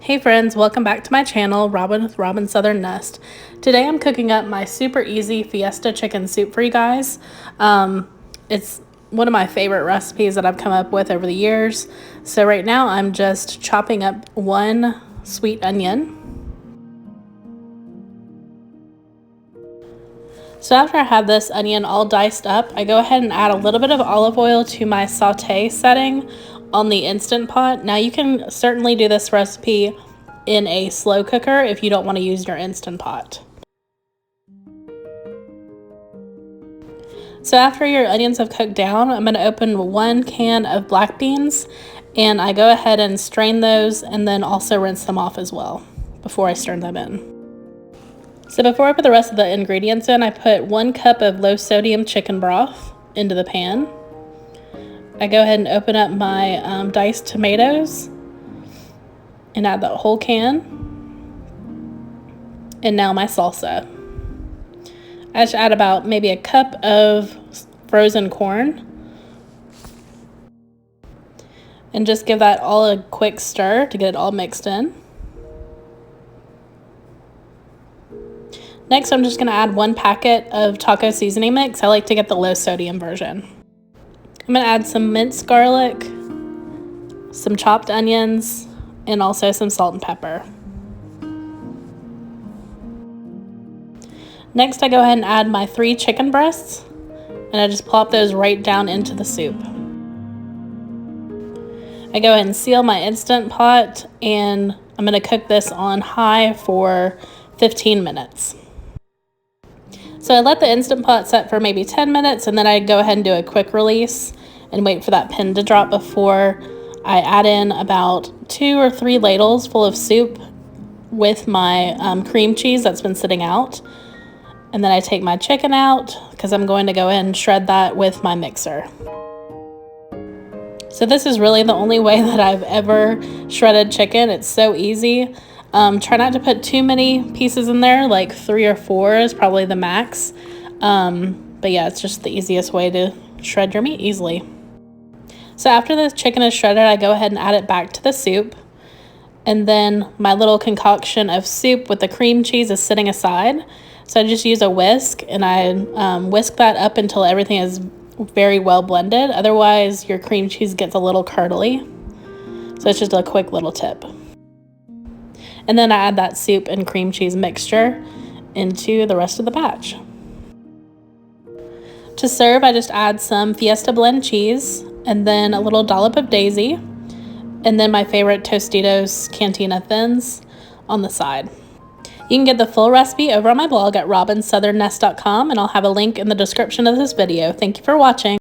Hey friends, welcome back to my channel, Robyn with Robyn Southern Nest. Today I'm cooking up my super easy Fiesta chicken soup for you guys. It's one of my favorite recipes that I've come up with over the years. So right now I'm just chopping up one sweet onion. So after I have this onion all diced up, I go ahead and add a little bit of olive oil to my saute setting on the Instant Pot. Now you can certainly do this recipe in a slow cooker if you don't want to use your Instant Pot. So after your onions have cooked down, I'm going to open one can of black beans, and I go ahead and strain those and then also rinse them off as well before I stir them in. So before I put the rest of the ingredients in, I put 1 cup of low sodium chicken broth into the pan. I go ahead and open up my diced tomatoes and add the whole can. And now my salsa. I just add about maybe a cup of frozen corn. And just give that all a quick stir to get it all mixed in. Next, I'm just going to add 1 packet of taco seasoning mix. I like to get the low sodium version. I'm going to add some minced garlic, some chopped onions, and also some salt and pepper. Next, I go ahead and add my 3 chicken breasts, and I just plop those right down into the soup. I go ahead and seal my Instant Pot, and I'm going to cook this on high for 15 minutes. So I let the Instant Pot set for maybe 10 minutes, and then I go ahead and do a quick release and wait for that pin to drop before I add in about 2 or 3 ladles full of soup with my cream cheese that's been sitting out. And then I take my chicken out because I'm going to go ahead and shred that with my mixer. So this is really the only way that I've ever shredded chicken. It's so easy. Try not to put too many pieces in there, like 3 or 4 is probably the max. But yeah, it's just the easiest way to shred your meat easily. So after the chicken is shredded, I go ahead and add it back to the soup. And then my little concoction of soup with the cream cheese is sitting aside. So I just use a whisk and I whisk that up until everything is very well blended. Otherwise, your cream cheese gets a little curdly. So it's just a quick little tip. And then I add that soup and cream cheese mixture into the rest of the batch. To serve, I just add some Fiesta blend cheese and then a little dollop of daisy, and then my favorite Tostitos Cantina Thins on the side. You can get the full recipe over on my blog at robynsouthernnest.com, and I'll have a link in the description of this video. Thank you for watching.